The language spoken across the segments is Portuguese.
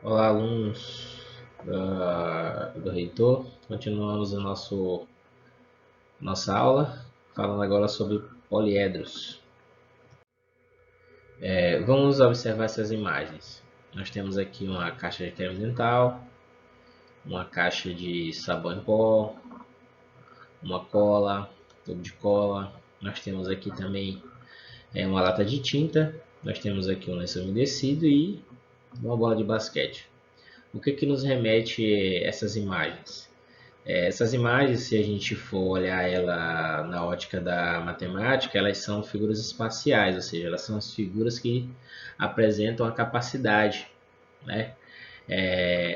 Olá, alunos do Reitor. Continuamos a nossa aula, falando agora sobre poliedros. Vamos observar essas imagens. Nós temos aqui uma caixa de creme dental, uma caixa de sabão em pó, uma cola, tubo de cola. Nós temos aqui também uma lata de tinta. Nós temos aqui um lenço umedecido e uma bola de basquete. O que nos remete essas imagens? Essas imagens, se a gente for olhar ela na ótica da matemática, elas são figuras espaciais, ou seja, elas são as figuras que apresentam a capacidade, né?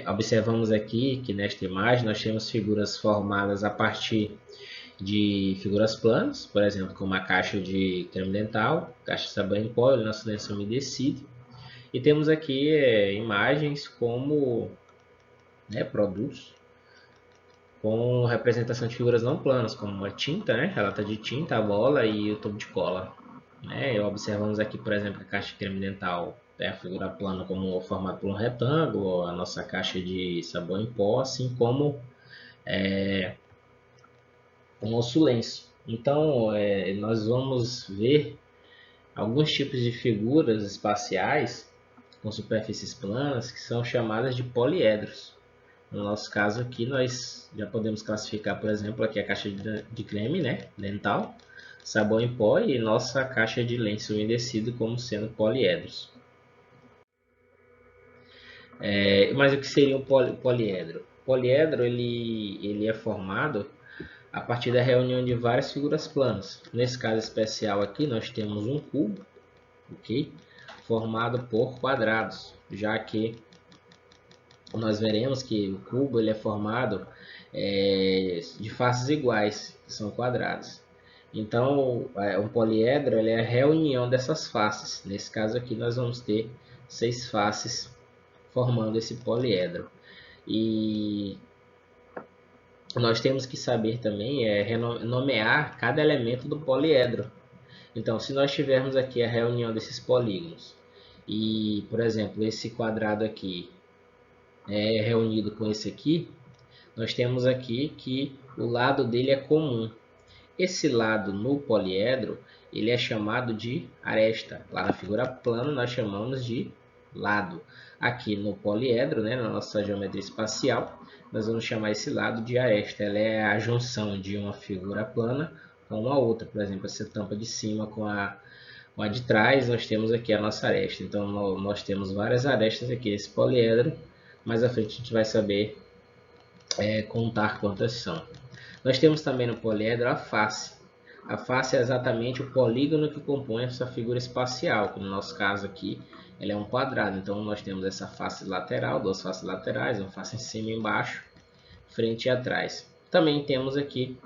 Observamos aqui que nesta imagem nós temos figuras formadas a partir de figuras planas, por exemplo, como a caixa de creme dental, caixa de sabão em pó, o nosso lenço umedecido. E temos aqui imagens como produtos com representação de figuras não planas, como a tinta, né? A lata de tinta, a bola e o tubo de cola. Observamos aqui, por exemplo, a caixa de creme dental, a figura plana como formada por um retângulo, a nossa caixa de sabão em pó, assim como o nosso lenço. Então, nós vamos ver alguns tipos de figuras espaciais com superfícies planas que são chamadas de poliedros. No nosso caso aqui, nós já podemos classificar, por exemplo, aqui a caixa de creme, né, dental, sabão em pó e nossa caixa de lenço umedecido como sendo poliedros. Mas o que seria um poliedro? O poliedro ele é formado a partir da reunião de várias figuras planas. Nesse caso especial aqui, nós temos um cubo, ok? Formado por quadrados, já que nós veremos que o cubo ele é formado de faces iguais, que são quadrados. Então, um poliedro ele é a reunião dessas faces. Nesse caso aqui, nós vamos ter 6 faces formando esse poliedro. E nós temos que saber também nomear cada elemento do poliedro. Então, se nós tivermos aqui a reunião desses polígonos e, por exemplo, esse quadrado aqui é reunido com esse aqui, nós temos aqui que o lado dele é comum. Esse lado no poliedro ele é chamado de aresta. Lá na figura plana nós chamamos de lado. Aqui no poliedro, né, na nossa geometria espacial, nós vamos chamar esse lado de aresta. Ela é a junção de uma figura plana com a outra. Por exemplo, essa tampa de cima com a de trás, nós temos aqui a nossa aresta. Então, nós temos várias arestas aqui nesse poliedro. Mais à frente a gente vai saber contar quantas são. Nós temos também no poliedro a face. A face é exatamente o polígono que compõe essa figura espacial, que no nosso caso aqui ela é um quadrado. Então nós temos essa face lateral, duas faces laterais, uma face em cima e embaixo, frente e atrás. Também temos aqui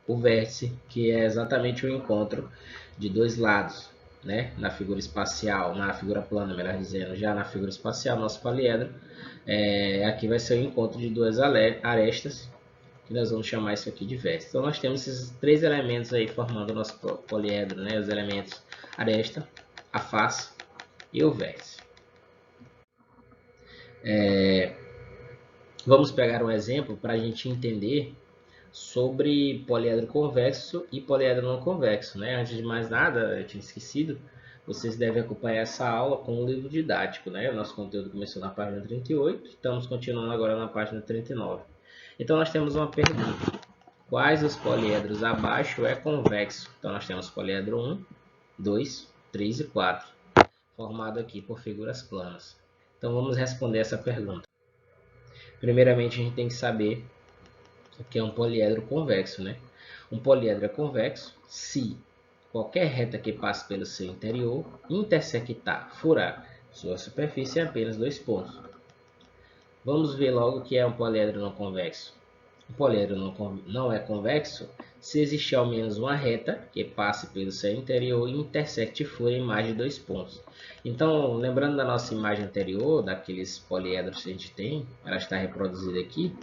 o vértice, que é exatamente o encontro de dois lados, né? Na figura espacial, na figura plana, melhor dizendo, já na figura espacial, nosso poliedro, aqui vai ser o encontro de duas arestas, que nós vamos chamar isso aqui de vértice. Então nós temos esses três elementos aí formando o nosso poliedro, né? Os elementos aresta, a face e o vértice. Vamos pegar um exemplo para a gente entender sobre poliedro convexo e poliedro não convexo, né? Antes de mais nada, eu tinha esquecido, vocês devem acompanhar essa aula com um livro didático, né? O nosso conteúdo começou na página 38, estamos continuando agora na página 39. Então nós temos uma pergunta: quais os poliedros abaixo é convexo? Então nós temos poliedro 1, 2, 3 e 4, formado aqui por figuras planas. Então vamos responder essa pergunta. Primeiramente a gente tem que saber o que é um poliedro convexo, né? Um poliedro é convexo se qualquer reta que passe pelo seu interior intersectar, furar sua superfície em apenas 2 pontos. Vamos ver logo o que é um poliedro não convexo. O poliedro não é convexo se existir ao menos uma reta que passe pelo seu interior e intersecte e fure em mais de 2 pontos. Então, lembrando da nossa imagem anterior, daqueles poliedros que a gente tem, ela está reproduzida aqui,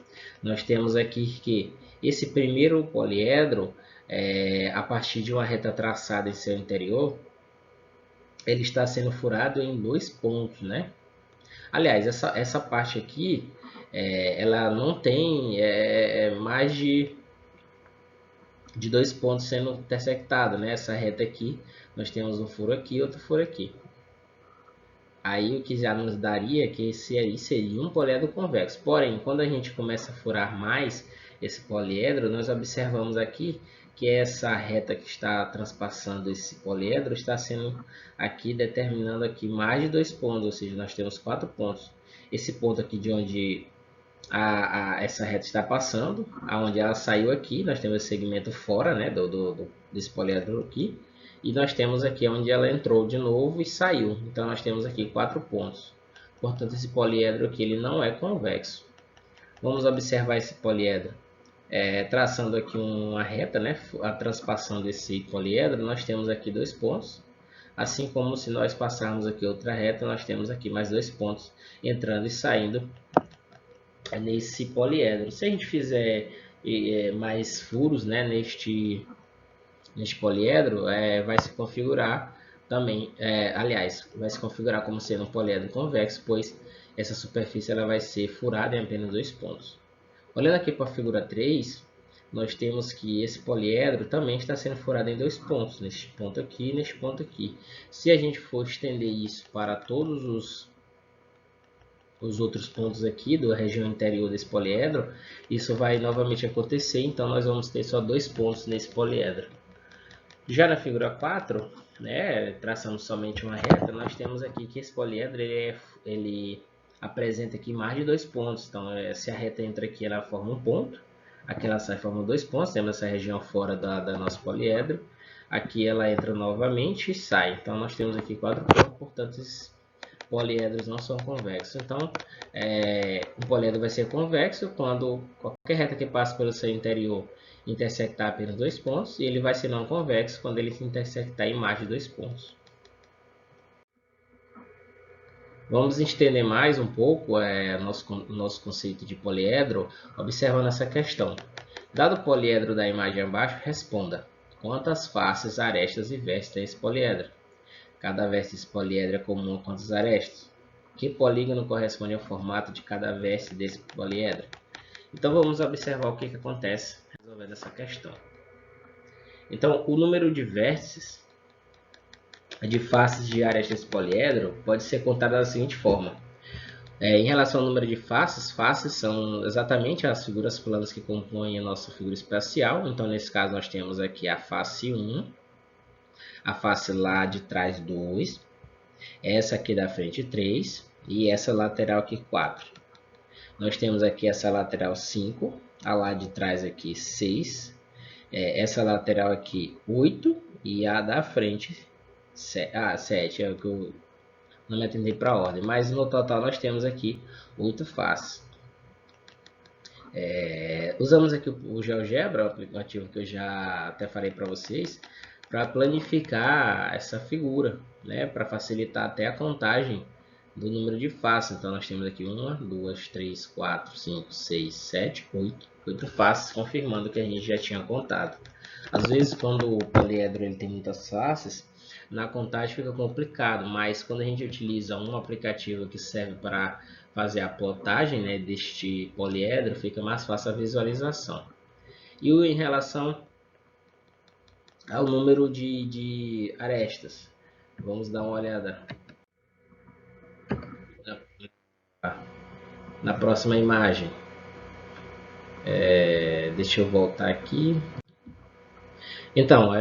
nós temos aqui que esse primeiro poliedro, a partir de uma reta traçada em seu interior, ele está sendo furado em 2 pontos, né? Aliás, essa parte aqui, ela não tem mais de 2 pontos sendo intersectada, né? Essa reta aqui, nós temos um furo aqui e outro furo aqui. Aí o que já nos daria que esse aí seria um poliedro convexo. Porém, quando a gente começa a furar mais esse poliedro, nós observamos aqui que essa reta que está transpassando esse poliedro está sendo aqui determinando aqui mais de 2 pontos, ou seja, nós temos 4 pontos. Esse ponto aqui de onde essa reta está passando, aonde ela saiu aqui, nós temos esse segmento fora, né, desse poliedro aqui, e nós temos aqui onde ela entrou de novo e saiu. Então nós temos aqui 4 pontos. Portanto, esse poliedro aqui ele não é convexo. Vamos observar esse poliedro. Traçando aqui uma reta, né, a transpassão desse poliedro, nós temos aqui 2 pontos. Assim como se nós passarmos aqui outra reta, nós temos aqui mais 2 pontos entrando e saindo nesse poliedro. Se a gente fizer mais furos, né, neste poliedro, vai se configurar também, aliás, vai se configurar como sendo um poliedro convexo, pois essa superfície ela vai ser furada em apenas 2 pontos. Olhando aqui para a figura 3, nós temos que esse poliedro também está sendo furado em 2 pontos, neste ponto aqui e neste ponto aqui. Se a gente for estender isso para todos os outros pontos aqui da região interior desse poliedro, isso vai novamente acontecer, então nós vamos ter só 2 pontos nesse poliedro. Já na figura 4, né, traçando somente uma reta, nós temos aqui que esse poliedro ele apresenta aqui mais de 2 pontos. Então, se a reta entra aqui, ela forma um ponto, aqui ela sai forma 2 pontos, temos essa região fora da nosso poliedro, aqui ela entra novamente e sai. Então, nós temos aqui 4 pontos, portanto, esses poliedros não são convexos. Então, um poliedro vai ser convexo quando qualquer reta que passe pelo seu interior intersectar apenas 2 pontos, e ele vai ser não convexo quando ele intersectar em mais de 2 pontos. Vamos estender mais um pouco nosso conceito de poliedro, observando essa questão. Dado o poliedro da imagem abaixo, responda: quantas faces, arestas e vestes tem esse poliedro? Cada veste desse poliedro é comum a quantas arestas? Que polígono corresponde ao formato de cada veste desse poliedro? Então vamos observar o que acontece resolvendo essa questão. Então, o número de vértices de faces de arestas desse poliedro pode ser contado da seguinte forma. Em relação ao número de faces são exatamente as figuras planas que compõem a nossa figura espacial. Então, nesse caso, nós temos aqui a face 1, a face lá de trás 2, essa aqui da frente 3 e essa lateral aqui 4. Nós temos aqui essa lateral 5, a lá de trás aqui 6, essa lateral aqui 8 e a da frente 7, é o que eu não me atendi para a ordem, mas no total nós temos aqui 8 faces. Usamos aqui o GeoGebra, o aplicativo que eu já até falei para vocês, para planificar essa figura, né, para facilitar até a contagem do número de faces. Então nós temos aqui 1, 2, 3, 4, 5, 6, 7, 8 faces, confirmando que a gente já tinha contado. Às vezes, quando o poliedro ele tem muitas faces, na contagem fica complicado, mas quando a gente utiliza um aplicativo que serve para fazer a plotagem, né, deste poliedro, fica mais fácil a visualização. E em relação ao número de arestas, vamos dar uma olhada na próxima imagem. Deixa eu voltar aqui. Então,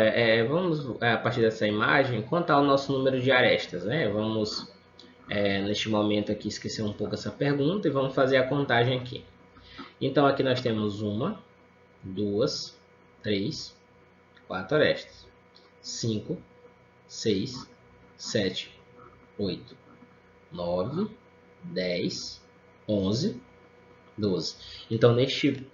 vamos a partir dessa imagem contar o nosso número de arestas, né? Vamos neste momento aqui esquecer um pouco essa pergunta e vamos fazer a contagem aqui. Então aqui nós temos 1, 2, 3, 4 arestas, 5, 6, 7, 8, 9, 10, 11, 12. Então neste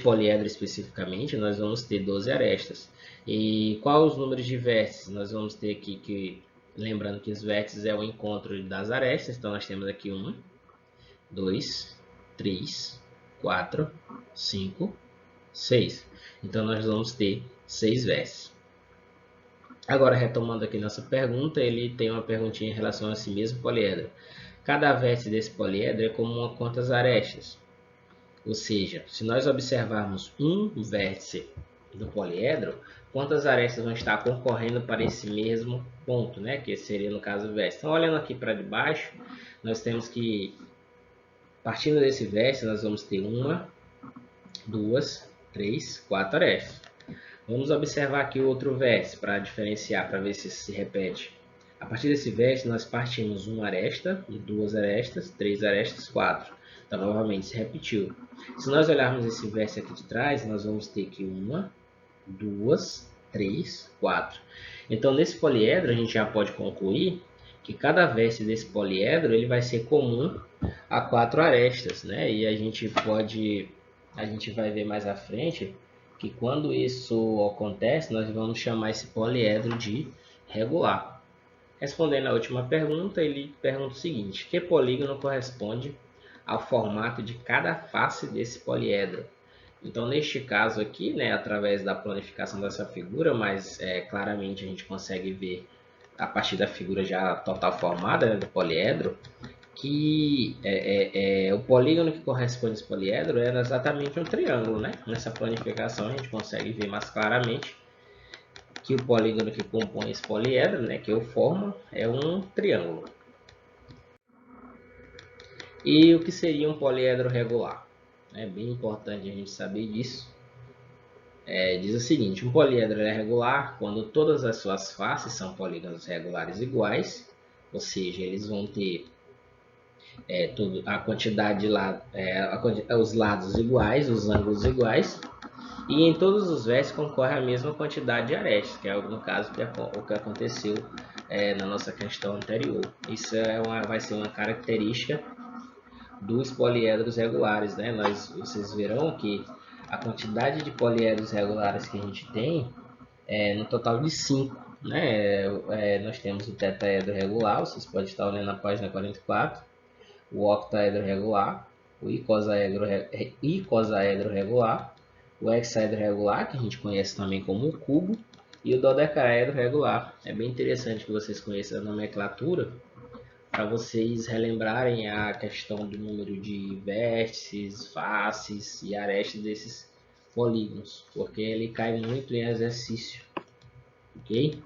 poliedro especificamente nós vamos ter 12 arestas. E quais os números de vértices? Nós vamos ter aqui lembrando que os vértices é o encontro das arestas, então nós temos aqui 1, 2, 3, 4, 5, 6. Então nós vamos ter 6 vértices. Agora, retomando aqui nossa pergunta, ele tem uma perguntinha em relação a esse mesmo poliedro. cada vértice desse poliedro é comum a quantas arestas? Ou seja, se nós observarmos um vértice do poliedro, quantas arestas vão estar concorrendo para esse mesmo ponto, né? Que seria no caso o vértice. Então, olhando aqui para baixo, nós temos que, partindo desse vértice, nós vamos ter 1, 2, 3, 4 arestas. Vamos observar aqui o outro vértice para diferenciar, para ver se repete. A partir desse vértice, nós partimos 1 aresta, 2 arestas, 3 arestas, 4. Então, novamente, se repetiu. Se nós olharmos esse vértice aqui de trás, nós vamos ter que 1, 2, 3, 4. Então, nesse poliedro, a gente já pode concluir que cada vértice desse poliedro ele vai ser comum a 4 arestas, né? E a gente vai ver mais à frente que quando isso acontece, nós vamos chamar esse poliedro de regular. Respondendo à última pergunta, ele pergunta o seguinte: que polígono corresponde ao formato de cada face desse poliedro? Então, neste caso aqui, né, através da planificação dessa figura, mas claramente a gente consegue ver a partir da figura já total formada, né, do poliedro, que o polígono que corresponde a esse poliedro era exatamente um triângulo, né? Nessa planificação a gente consegue ver mais claramente que o polígono que compõe esse poliedro, né, que o forma, é um triângulo. E o que seria um poliedro regular? É bem importante a gente saber disso. Diz o seguinte: um poliedro é regular quando todas as suas faces são polígonos regulares iguais, ou seja, eles vão ter a quantidade de os lados iguais, os ângulos iguais, e em todos os vértices concorre a mesma quantidade de arestas, que é no caso o que aconteceu na nossa questão anterior. Isso vai ser uma característica dos poliedros regulares, né? Vocês verão que a quantidade de poliedros regulares que a gente tem é no total de 5. Né? Nós temos o tetraedro regular, vocês podem estar olhando na página 44, o octaedro regular, o icosaedro regular, o hexaedro regular, que a gente conhece também como o cubo, e o dodecaedro regular. É bem interessante que vocês conheçam a nomenclatura, para vocês relembrarem a questão do número de vértices, faces e arestas desses polígonos, porque ele cai muito em exercício, ok?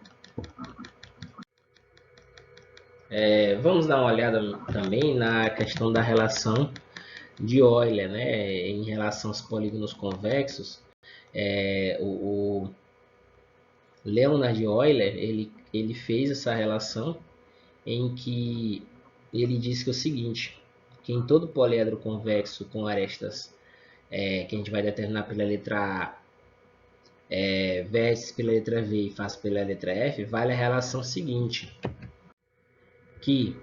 Vamos dar uma olhada também na questão da relação de Euler, né? Em relação aos polígonos convexos. O Leonhard Euler ele fez essa relação em que ele diz que é o seguinte: que em todo poliedro convexo com arestas que a gente vai determinar pela letra A, vértices pela letra V e face pela letra F, vale a relação seguinte, que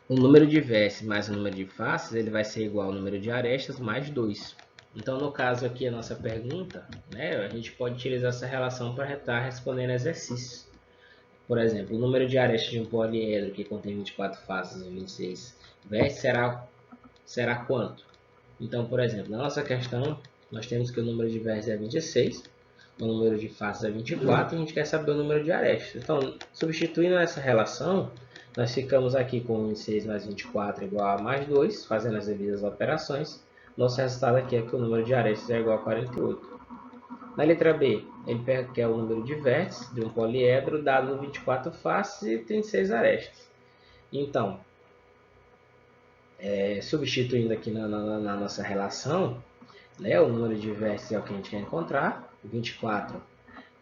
o número de vértices mais o número de faces ele vai ser igual ao número de arestas mais 2. Então, no caso aqui, a nossa pergunta, né, a gente pode utilizar essa relação para estar respondendo exercícios. Por exemplo, o número de arestas de um poliedro que contém 24 faces e 26 vértices será quanto? Então, por exemplo, na nossa questão, nós temos que o número de vértices é 26, o número de faces é 24 e a gente quer saber o número de arestas. Então, substituindo essa relação, nós ficamos aqui com 26 mais 24 igual a mais 2, fazendo as devidas operações. Nosso resultado aqui é que o número de arestas é igual a 48. Na letra B, ele quer o número de vértices de um poliedro dado 24 faces e 36 arestas. Então, substituindo aqui na nossa relação, né, o número de vértices é o que a gente quer encontrar. 24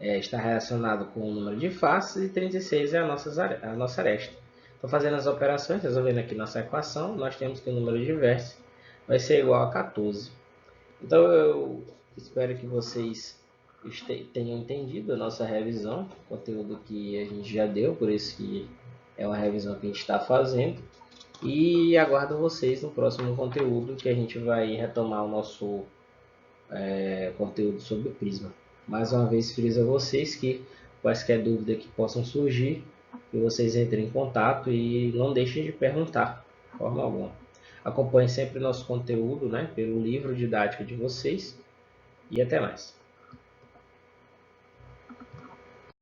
está relacionado com o número de faces e 36 é a nossa aresta. Então, fazendo as operações, resolvendo aqui nossa equação, nós temos que o número de vértices vai ser igual a 14. Então, eu espero que vocês tenham entendido a nossa revisão, o conteúdo que a gente já deu, por isso que é uma revisão que a gente está fazendo. E aguardo vocês no próximo conteúdo, que a gente vai retomar o nosso conteúdo sobre o prisma. Mais uma vez, friso a vocês que quaisquer dúvida que possam surgir, que vocês entrem em contato e não deixem de perguntar, de forma alguma. Acompanhe sempre nosso conteúdo, né, pelo livro didático de vocês e até mais.